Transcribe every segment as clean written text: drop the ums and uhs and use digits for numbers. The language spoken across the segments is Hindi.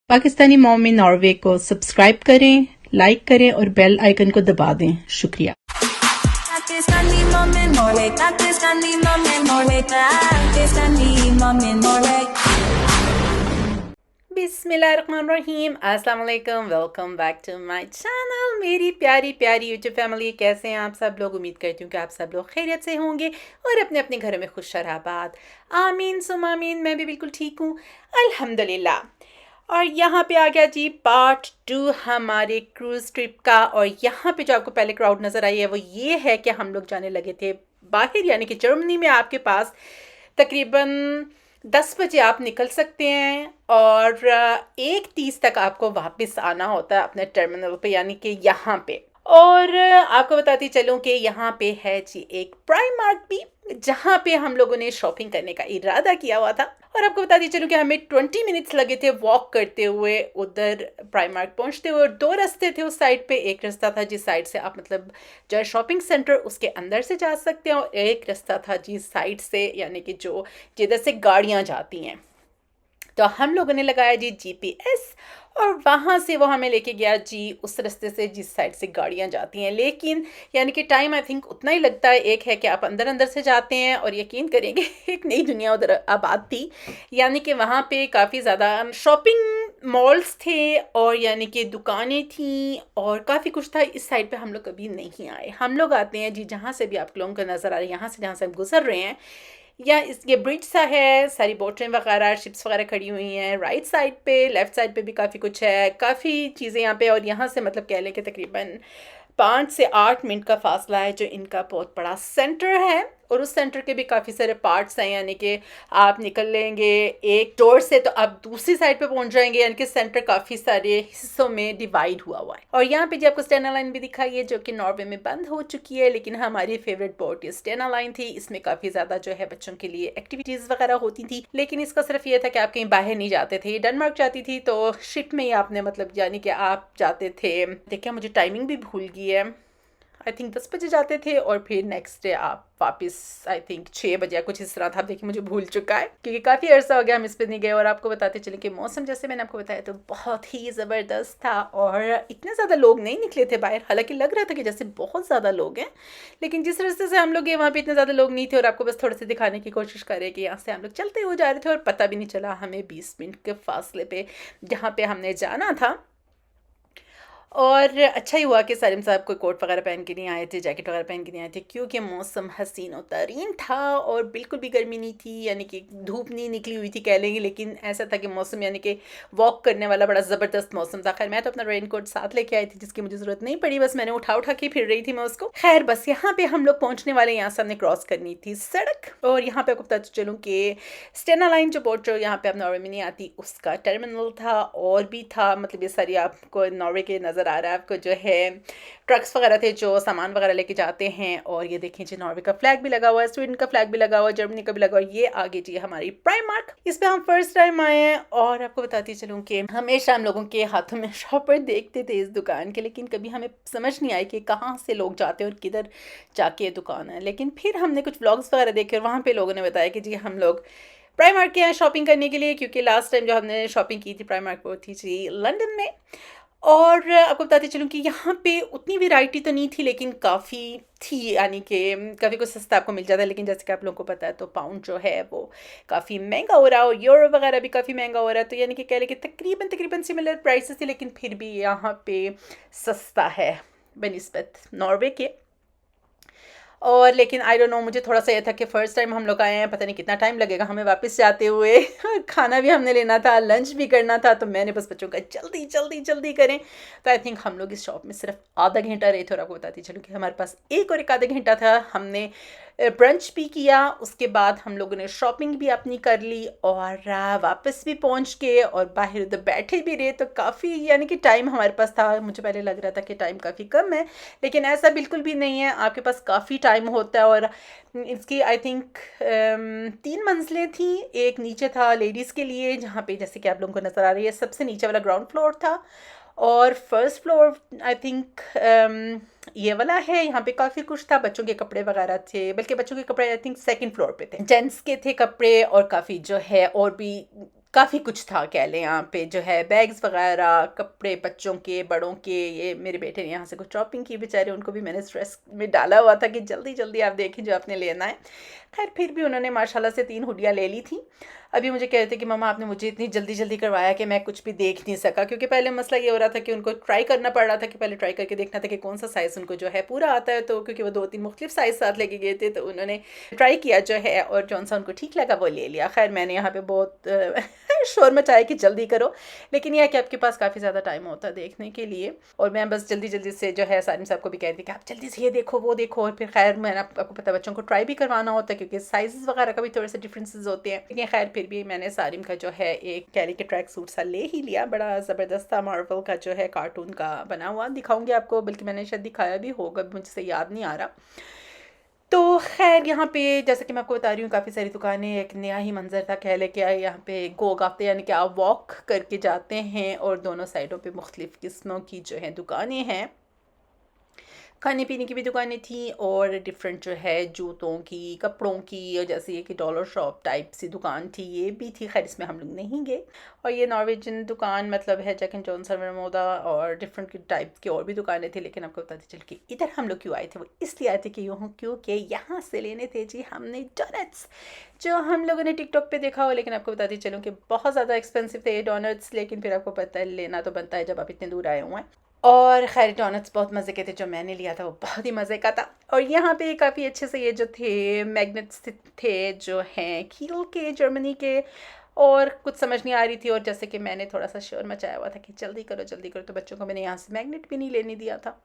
पाकिस्तानी मॉम इन नॉर्वे को सब्सक्राइब करें, लाइक करें और बेल आइकन को दबा दें। शुक्रिया। Pakistani mom in Norway, Pakistani mom in Norway, Pakistani mom in Norway. बिस्मिल्लाहिर्रहमानिर्रहीम, अस्सलाम वालेकुम। Welcome back to my channel. मेरी प्यारी प्यारी यूट्यूब फैमिली, कैसे हैं आप सब लोग? उम्मीद करती हूँ कि आप सब लोग खैरियत से होंगे और अपने अपने घरों में खुश शराबाद। आमीन सुम आमीन। मैं भी बिल्कुल ठीक हूँ अल्हम्दुलिल्लाह। और यहाँ पे आ गया जी पार्ट 2 हमारे क्रूज़ ट्रिप का। और यहाँ पे जो आपको पहले क्राउड नज़र आई है वो ये है कि हम लोग जाने लगे थे बाहर, यानी कि जर्मनी में। आपके पास तकरीबन 10 बजे आप निकल सकते हैं और 1:30 तक आपको वापस आना होता है अपने टर्मिनल पे, यानी कि यहाँ पे। और आपको बताती चलूँ कि यहाँ पे है जी एक प्राइमार्क भी, जहाँ पे हम लोगों ने शॉपिंग करने का इरादा किया हुआ था। और आपको बताती चलूँ कि हमें 20 मिनट्स लगे थे वॉक करते हुए उधर प्राइमार्क पहुँचते हुए। और 2 रास्ते थे उस साइड पे। एक रास्ता था जिस साइड से आप मतलब जो शॉपिंग सेंटर उसके अंदर से जा सकते हैं, और एक रास्ता था जिस साइड से, यानी कि जो जिधर से गाड़ियाँ जाती हैं। तो हम लोगों ने लगाया जी GPS और वहाँ से वो हमें लेके गया जी उस रास्ते से जिस साइड से गाड़ियाँ जाती हैं। लेकिन यानी कि टाइम आई थिंक उतना ही लगता है। एक है कि आप अंदर अंदर से जाते हैं और यकीन करेंगे एक नई दुनिया उधर आबाद थी। यानी कि वहाँ पे काफ़ी ज़्यादा शॉपिंग मॉल्स थे और यानी कि दुकानें थीं और काफ़ी कुछ था। इस साइड पे हम लोग कभी नहीं आए। हम लोग आते हैं जी जहाँ से भी आप लोगों को नज़र आ रहा है, यहाँ से जहाँ से हम गुजर रहे हैं, या ये ब्रिज सा है, सारी बोटें वगैरह शिप्स वगैरह खड़ी हुई हैं। राइट साइड पे, लेफ़्ट साइड पे भी काफ़ी कुछ है, काफ़ी चीज़ें यहाँ पे। और यहाँ से मतलब कह लें कि तकरीबन 5 से 8 मिनट का फासला है जो इनका बहुत बड़ा सेंटर है। और उस सेंटर के भी काफ़ी सारे पार्ट्स हैं, यानी कि आप निकल लेंगे एक डोर से तो आप दूसरी साइड पे पहुंच जाएंगे। यानी कि सेंटर काफ़ी सारे हिस्सों में डिवाइड हुआ हुआ है। और यहाँ पे जी आपको स्टेना लाइन भी दिखाई है जो कि नॉर्वे में बंद हो चुकी है, लेकिन हमारी फेवरेट बोट ये स्टेना लाइन थी। इसमें काफ़ी ज़्यादा जो है बच्चों के लिए एक्टिविटीज़ वगैरह होती थी, लेकिन इसका सिर्फ ये था कि आप कहीं बाहर नहीं जाते थे। डेनमार्क जाती थी तो शिप में ही आपने मतलब यानी कि आप जाते थे। देखिए मुझे टाइमिंग भी भूल गई है, आई थिंक 10 बजे जाते थे और फिर नेक्स्ट डे आप वापस आई थिंक 6 बजे या कुछ इस तरह था। देखिए मुझे भूल चुका है क्योंकि काफ़ी अर्सा हो गया हम इस पर नहीं गए। और आपको बताते चले कि मौसम जैसे मैंने आपको बताया तो बहुत ही ज़बरदस्त था और इतने ज़्यादा लोग नहीं निकले थे बाहर। हालांकि लग रहा था कि जैसे बहुत ज़्यादा लोग हैं, लेकिन जिस रास्ते से हम लोग गए वहाँ पे इतने ज़्यादा लोग नहीं थे। और आपको बस थोड़े से दिखाने की कोशिश करें कि यहाँ से हम लोग चलते हुए जा रहे थे और पता भी नहीं चला हमें 20 मिनट के फासले पे जहाँ पे हमने जाना था। और अच्छा ही हुआ कि सालिम साहब कोई कोट वगैरह पहन के नहीं आए थे, जैकेट वगैरह पहन के नहीं आए थे, क्योंकि मौसम हसीन और तरीन था और बिल्कुल भी गर्मी नहीं थी, यानी कि धूप नहीं निकली हुई थी कह लेंगे। लेकिन ऐसा था कि मौसम यानी कि वॉक करने वाला बड़ा ज़बरदस्त मौसम था। खैर मैं तो अपना रेन कोट साथ लेके आई थी जिसकी मुझे ज़रूरत नहीं पड़ी, बस मैंने उठा उठा के फिर रही थी मैं उसको। खैर बस यहाँ पे हम लोग पहुँचने वाले, यहाँ से हमने क्रॉस करनी थी सड़क। और यहाँ पे आपको पता चलूँ कि स्टेना लाइन जो बोट जो यहाँ पे आप नॉर्वे में नहीं आती उसका टर्मिनल था और भी था। मतलब ये सारी आपको नॉर्वे के नज़र आ रहा है, आपको जो है ट्रक्स वगैरह थे जो सामान वगैरह लेके जाते हैं। और ये देखें जी नॉर्वे का फ्लैग भी लगा हुआ है, स्वीडन का फ्लैग भी लगा हुआ है, जर्मनी का भी लगा हुआ है। ये आगे जी हमारी प्राइमार्क, इस पे हम फर्स्ट टाइम आए हैं। और आपको बताती चलूँ कि हमेशा हम लोगों के हाथों में शॉपर देखते थे इस दुकान के, लेकिन कभी हमें समझ नहीं आई कि कहाँ से लोग जाते हैं और किधर जाके दुकान है। लेकिन फिर हमने कुछ व्लॉग्स वगैरह देखे और वहाँ पे लोगों ने बताया कि जी हम लोग प्राइमार्क के यहाँ शॉपिंग करने के लिए, क्योंकि लास्ट टाइम जो हमने शॉपिंग की थी प्राइमार्क वो थी जी लंदन में। और आपको बताते चलूँ कि यहाँ पे उतनी वैरायटी तो नहीं थी लेकिन काफ़ी थी, यानी कि काफ़ी कुछ सस्ता आपको मिल जाता है। लेकिन जैसे कि आप लोगों को पता है तो पाउंड जो है वो काफ़ी महंगा हो रहा है और यूरो वगैरह भी काफ़ी महंगा हो रहा है। तो यानी कि कह लें कि तकरीबन सिमिलर प्राइसेस थे, लेकिन फिर भी यहाँ पे सस्ता है बनिस्बत नॉर्वे के। और लेकिन आई डोंट नो, मुझे थोड़ा सा ये था कि फ़र्स्ट टाइम हम लोग आए हैं, पता नहीं कितना टाइम लगेगा हमें वापस जाते हुए। खाना भी हमने लेना था, लंच भी करना था, तो मैंने बस बच्चों का जल्दी जल्दी जल्दी करें। तो आई थिंक हम लोग इस शॉप में सिर्फ आधा घंटा रहे थे। और आपको बताती चलूँ कि हमारे पास एक आधा घंटा था। हमने ब्रंच भी किया, उसके बाद हम लोगों ने शॉपिंग भी अपनी कर ली और वापस भी पहुंच के और बाहर उधर बैठे भी रहे। तो काफ़ी यानी कि टाइम हमारे पास था। मुझे पहले लग रहा था कि टाइम काफ़ी कम है, लेकिन ऐसा बिल्कुल भी नहीं है, आपके पास काफ़ी टाइम होता है। और इसकी आई थिंक 3 मंजिलें थी। एक नीचे था लेडीज़ के लिए, जहाँ पे जैसे कि आप लोगों को नज़र आ रही है सबसे नीचे वाला ग्राउंड फ्लोर था। और फर्स्ट फ्लोर आई थिंक ये वाला है, यहाँ पे काफ़ी कुछ था, बच्चों के कपड़े वगैरह थे, बल्कि बच्चों के कपड़े आई थिंक सेकंड फ्लोर पे थे, जेंट्स के थे कपड़े और काफ़ी जो है और भी काफ़ी कुछ था कह लें। यहाँ पे जो है बैग्स वगैरह, कपड़े बच्चों के, बड़ों के। ये मेरे बेटे ने यहाँ से कुछ शॉपिंग की बेचारे, उनको भी मैंने स्ट्रेस में डाला हुआ था कि जल्दी जल्दी आप देखें जो आपने लेना है। खैर फिर भी उन्होंने माशाल्लाह से 3 हुडियाँ ले ली थी। अभी मुझे कह रहे थे कि मम्मा आपने मुझे इतनी जल्दी जल्दी करवाया कि मैं कुछ भी देख नहीं सका, क्योंकि पहले मसला ये हो रहा था कि उनको ट्राई करना पड़ रहा था कि पहले ट्राई करके देखना था कि कौन सा साइज़ उनको जो है पूरा आता है। तो क्योंकि वो 2-3 मुख्तलिफ साइज़ साथ लेके गए थे, तो उन्होंने ट्राई किया जो है और जौन सा उनको ठीक लगा वो ले लिया। खैर मैंने यहाँ पे बहुत शोर मचाया कि जल्दी करो, लेकिन यह है कि आपके पास काफ़ी ज़्यादा टाइम होता है देखने के लिए। और मैं बस जल्दी जल्दी से जो है सारिम साहब को भी कह रही थी कि आप जल्दी से ये देखो वो देखो। और फिर खैर मैंने आपको पता बच्चों को ट्राई भी करवाना होता है क्योंकि साइज़ वगैरह का भी थोड़े से डिफरेंसेस होते हैं। लेकिन खैर फिर भी मैंने सारिम का जो है एक कैरी के ट्रैक सूट सा ले ही लिया। बड़ा ज़बरदस्त था, मार्वल का जो है कार्टून का बना हुआ। दिखाऊंगी आपको, बल्कि मैंने शायद दिखाया भी होगा, मुझसे याद नहीं आ रहा। तो खैर यहाँ पे जैसे कि मैं आपको बता रही हूँ काफ़ी सारी दुकानें, एक नया ही मंजर था कह ले क्या। यहाँ पे गोग आते यानी कि आप वॉक करके जाते हैं और दोनों साइडों पे मुख्तलिफ़ किस्मों की जो है दुकानें हैं। खाने पीने की भी दुकानें थी और डिफरेंट जो है जूतों की, कपड़ों की, और जैसे ये कि डॉलर शॉप टाइप सी दुकान थी, ये भी थी। खैर इसमें हम लोग नहीं गए। और ये नॉर्वेजियन दुकान मतलब है जैक एंड जॉनसन, वर्मोदा और डिफरेंट टाइप की और भी दुकानें थी। लेकिन आपको बताते चल कि इधर हम लोग क्यों आए थे, वो इसलिए आए थे कि यूँ क्योंकि यहाँ से लेने थे जी हमने डोनट्स, जो हम लोगों ने टिकटॉक पे देखा हो। लेकिन आपको बताती चलूँ कि बहुत ज़्यादा एक्सपेंसिव थे ये डोनट्स, लेकिन फिर आपको पता है लेना तो बनता है जब आप इतने दूर आए हुए हैं। और खैर डोनट्स बहुत मज़े के थे, जो मैंने लिया था वो बहुत ही मज़े का था। और यहाँ पे काफ़ी अच्छे से ये जो थे मैग्नेट्स थे जो हैं कील के, जर्मनी के। और कुछ समझ नहीं आ रही थी, और जैसे कि मैंने थोड़ा सा शोर मचाया हुआ था कि जल्दी करो जल्दी करो, तो बच्चों को मैंने यहाँ से मैग्नेट भी नहीं लेने दिया था।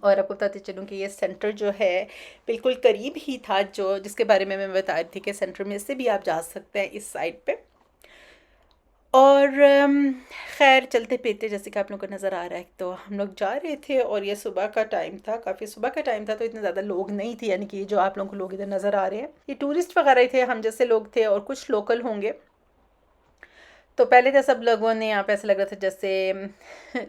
और आपको बताते चलूँ कि ये सेंटर जो है बिल्कुल करीब ही था, जो जिसके बारे में मैं बता रही थी कि सेंटर में से भी आप जा सकते हैं इस साइड पे। और खैर चलते फिरते जैसे कि आप लोगों को नज़र आ रहा है, तो हम लोग जा रहे थे और ये सुबह का टाइम था, काफ़ी सुबह का टाइम था, तो इतने ज़्यादा लोग नहीं थे। यानी कि जो आप लोगों को लोग इधर नज़र आ रहे हैं ये टूरिस्ट वगैरह ही थे, हम जैसे लोग थे और कुछ लोकल होंगे। तो पहले तो सब लोगों ने यहाँ पे ऐसा लग रहा था जैसे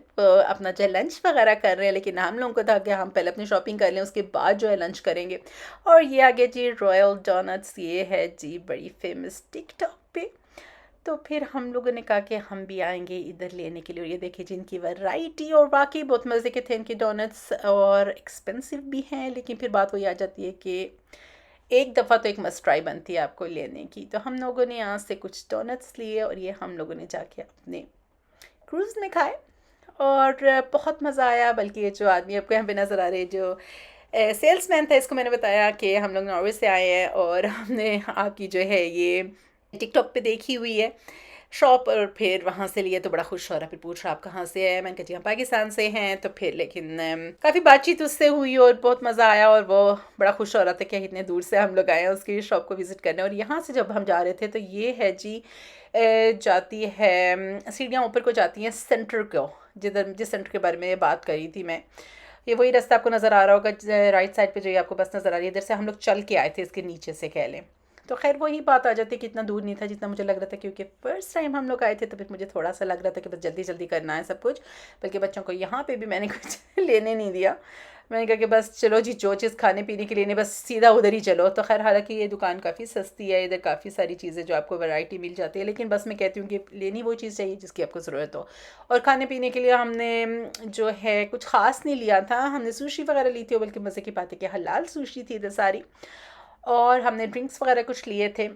अपना जो है लंच वगैरह कर रहे हैं, लेकिन हम लोगों को था कि हम पहले अपनी शॉपिंग कर लें, उसके बाद जो है लंच करेंगे। और ये आगे जी रॉयल डोनट्स, ये है जी बड़ी फेमस टिकटॉक पे। तो फिर हम लोगों ने कहा कि हम भी आएंगे इधर लेने के लिए। और ये देखिए जिनकी वैरायटी, और वाकई बहुत मज़े के थे इनके डोनट्स, और एक्सपेंसिव भी हैं। लेकिन फिर बात वही आ जाती है कि एक दफ़ा तो एक मस्ट ट्राई बनती है आपको लेने की। तो हम लोगों ने यहाँ से कुछ डोनट्स लिए और ये हम लोगों ने जाके अपने क्रूज़ में खाए और बहुत मज़ा आया। बल्कि ये जो आदमी आपको यहाँ पे नज़र आ रहे हैं, जो सेल्समैन था, इसको मैंने बताया कि हम लोग नॉर्वे से आए हैं और हमने आपकी जो है ये टिकटॉक पे देखी हुई है शॉप, और फिर वहाँ से लिए। तो बड़ा खुश हो रहा, फिर पूछ रहा आप कहाँ से है। मैंने कहा जी हम पाकिस्तान से हैं। तो फिर लेकिन काफ़ी बातचीत उससे हुई और बहुत मज़ा आया, और वो बड़ा खुश हो रहा था कि इतने दूर से हम लोग आए हैं उसकी शॉप को विज़िट करने। और यहाँ से जब हम जा रहे थे तो ये है जी जाती है सीढ़ियाँ ऊपर को जाती हैं सेंटर को, जिस सेंटर के बारे में बात करी थी मैं। ये वही रास्ता आपको नज़र आ रहा होगा राइट साइड पे, जो ये आपको बस नज़र आ रही है, इधर से हम लोग चल के आए थे इसके नीचे से कह लें। तो खैर वही बात आ जाती है कि इतना दूर नहीं था जितना मुझे लग रहा था, क्योंकि फ़र्स्ट टाइम हम लोग आए थे। तो फिर मुझे थोड़ा सा लग रहा था कि बस जल्दी जल्दी करना है सब कुछ। बल्कि बच्चों को यहाँ पे भी मैंने कुछ लेने नहीं दिया। मैंने कहा कि बस चलो जी, जो चीज़ खाने पीने के लिए नहीं, बस सीधा उधर ही चलो। तो खैर हालांकि ये दुकान काफ़ी सस्ती है, इधर काफ़ी सारी चीज़ें जो आपको वैरायटी मिल जाती है। लेकिन बस मैं कहती हूँ कि लेनी वो चीज़ चाहिए जिसकी आपको ज़रूरत हो। और खाने पीने के लिए हमने जो है कुछ ख़ास नहीं लिया था, हमने सुशी वगैरह ली थी। बल्कि मज़े की बात है कि हलाल सुशी थी इधर सारी, और हमने ड्रिंक्स वगैरह कुछ लिए थे।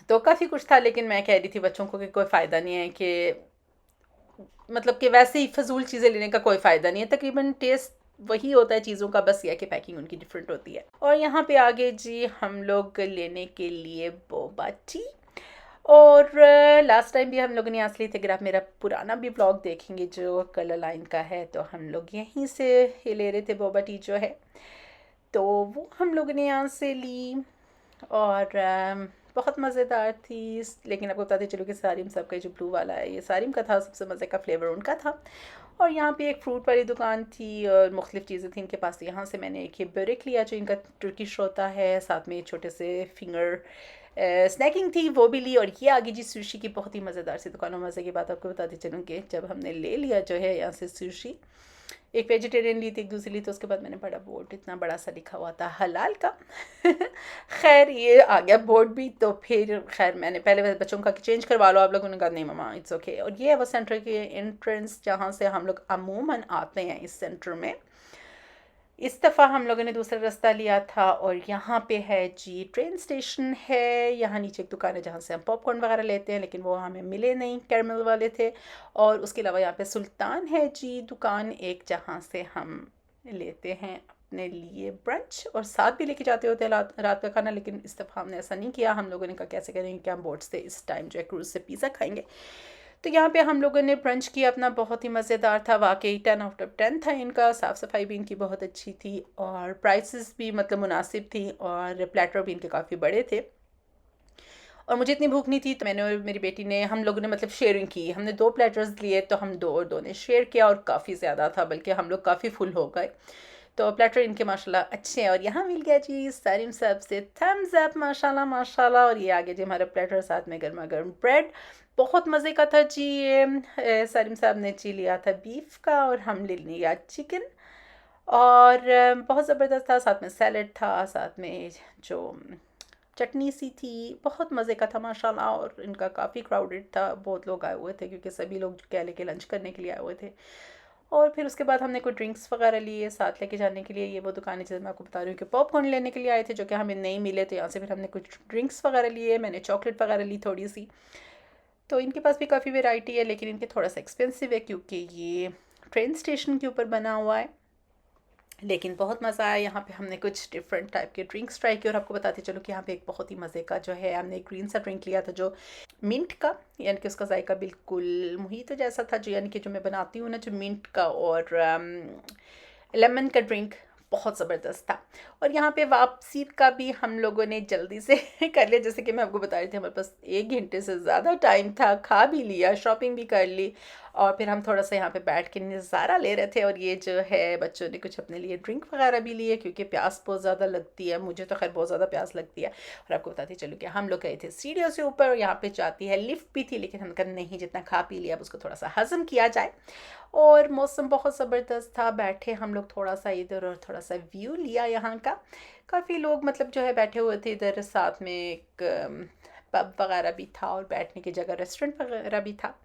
तो काफ़ी कुछ था। लेकिन मैं कह रही थी बच्चों को कि कोई फ़ायदा नहीं है, कि मतलब कि वैसे ही फजूल चीज़ें लेने का कोई फ़ायदा नहीं है। तकरीबन टेस्ट वही होता है चीज़ों का, बस यह कि पैकिंग उनकी डिफरेंट होती है। और यहाँ पे आगे जी हम लोग लेने के लिए बोबा टी। और लास्ट टाइम भी हम लोगों ने यहाँ से ली थी। अगर आप मेरा पुराना भी ब्लॉग देखेंगे जो कलर लाइन का है, तो हम लोग यहीं से ये ले रहे थे बोबा टी जो है। तो वो हम लोगों ने यहाँ से ली और बहुत मज़ेदार थी। लेकिन आपको बताते चलो कि सारिम सबका जो ब्लू वाला है ये सारिम का था, सबसे मज़े का फ्लेवर उनका था। और यहाँ पे एक फ्रूट वाली दुकान थी और मुख्तलिफ़ चीज़ें थी इनके पास। यहाँ से मैंने एक ये ब्रेक लिया जो इनका तुर्किश होता है, साथ में छोटे से फिंगर स्नैकिंग थी वो भी ली। और ये आगे जी सुशी की बहुत ही मज़ेदार सी दुकान। और मज़े की बात आपको बताती चलूँ कि जब हमने ले लिया जो है यहाँ से सुशी, एक वेजिटेरियन ली थी, एक दूसरी ली, तो उसके बाद मैंने पढ़ा बोर्ड इतना बड़ा सा लिखा हुआ था हलाल का। खैर ये आ गया बोर्ड भी, तो फिर खैर मैंने पहले बच्चों का चेंज करवा लो आप लोगों ने कहा नहीं मम्मा इट्स ओके। और ये है वो सेंटर की एंट्रेंस जहाँ से हम लोग अमूमन आते हैं इस सेंटर में। इस दफ़ा हम लोगों ने दूसरा रास्ता लिया था और यहाँ पे है जी ट्रेन स्टेशन है, यहाँ नीचे एक दुकान है जहाँ से हम पॉपकॉर्न वगैरह लेते हैं, लेकिन वो हमें मिले नहीं, कैरमल वाले थे। और उसके अलावा यहाँ पे सुल्तान है जी दुकान एक, जहाँ से हम लेते हैं अपने लिए ब्रंच और साथ भी लेके जाते होते हैं रात का खाना, लेकिन इस दफ़ा हमने ऐसा नहीं किया। हम लोगों ने कहा कैसे करेंगे कि हम बोट से इस टाइम जो है क्रूज़ से पिज़्ज़ा खाएंगे। तो यहाँ पे हम लोगों ने ब्रंच किया अपना, बहुत ही मज़ेदार था वाकई, 10/10 था इनका। साफ़ सफाई भी इनकी बहुत अच्छी थी और प्राइसेस भी मतलब मुनासिब थी और प्लेटर भी इनके काफ़ी बड़े थे। और मुझे इतनी भूख नहीं थी तो मैंने और मेरी बेटी ने, हम लोगों ने मतलब शेयरिंग की। हमने 2 प्लेटर्स लिए तो हम 2 और 2 ने शेयर किया और काफ़ी ज़्यादा था, बल्कि हम लोग काफ़ी फुल हो गए। तो प्लेटर इनके माशाल्लाह अच्छे हैं। और यहाँ मिल गया जी सारिम साहब से थम्स अप, माशाल्लाह माशाल्लाह। और ये आ गया जी हमारा प्लेटर, साथ में गर्मा गर्म ब्रेड, बहुत मज़े का था जी। ये सारिम साहब ने जी लिया था बीफ का और हम ले लिया चिकन, और बहुत ज़बरदस्त था। साथ में सैलड था, साथ में जो चटनी सी थी, बहुत मज़े का था माशाल्लाह। और इनका काफ़ी क्राउडेड था, बहुत लोग आए हुए थे क्योंकि सभी लोग क्या लेके लंच करने के लिए आए हुए थे। और फिर उसके बाद हमने कोई ड्रिंक्स वगैरह लिए साथ लेके जाने के लिए। ये वो दुकान है जैसे मैं आपको बता रही हूँ कि पॉपकॉर्न लेने के लिए आए थे जो कि हमें नहीं मिले, तो यहाँ से फिर हमने कुछ ड्रिंक्स वगैरह लिए। मैंने चॉकलेट वगैरह ली थोड़ी सी। तो इनके पास भी काफ़ी वैरायटी है, लेकिन इनके थोड़ा सा एक्सपेंसिव है क्योंकि ये ट्रेन स्टेशन के ऊपर बना हुआ है। लेकिन बहुत मज़ा आया। यहाँ पे हमने कुछ डिफरेंट टाइप के ड्रिंक्स ट्राई किए। और आपको बताते चलो कि यहाँ पे एक बहुत ही मज़े का जो है, हमने एक ग्रीन सा ड्रिंक लिया था जो मिंट का, यानी कि उसका जायका बिल्कुल मोहितो जैसा था, जो यानी कि जो मैं बनाती हूँ ना, जो मिंट का और लेमन का ड्रिंक, बहुत ज़बरदस्त था। और यहाँ पे वापसी का भी हम लोगों ने जल्दी से कर लिया, जैसे कि मैं आपको बता रही थी हमारे पास 1 घंटे से ज़्यादा टाइम था, खा भी लिया, शॉपिंग भी कर ली, और फिर हम थोड़ा सा यहाँ पे बैठ के नज़ारा ले रहे थे। और ये जो है बच्चों ने कुछ अपने लिए ड्रिंक वगैरह भी लिए क्योंकि प्यास बहुत ज़्यादा लगती है, मुझे तो खैर बहुत ज़्यादा प्यास लगती है। और आपको बताती चलूँ कि हम लोग गए थे सीढ़ियों से ऊपर, और यहाँ पे जाती है लिफ्ट भी थी, लेकिन हमने कहा नहीं, जितना खा पी लिया अब उसको थोड़ा सा हज़म किया जाए। और मौसम बहुत ज़बरदस्त था, बैठे हम लोग थोड़ा सा इधर और थोड़ा सा व्यू लिया यहाँ का। काफ़ी लोग मतलब जो है बैठे हुए थे इधर, साथ में एक पब वगैरह भी था और बैठने की जगह रेस्टोरेंट वगैरह भी था।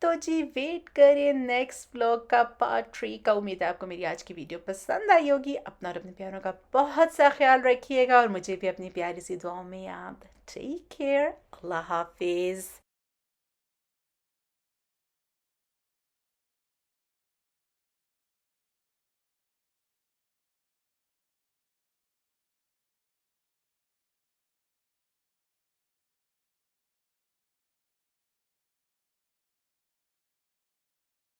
तो जी वेट करें नेक्स्ट व्लॉग का पार्ट 3 का। उम्मीद है आपको मेरी आज की वीडियो पसंद आई होगी। अपना और अपने प्यारों का बहुत सा ख्याल रखिएगा और मुझे भी अपनी प्यारी सी दुआओं में याद। टेक केयर, अल्लाह हाफिज़।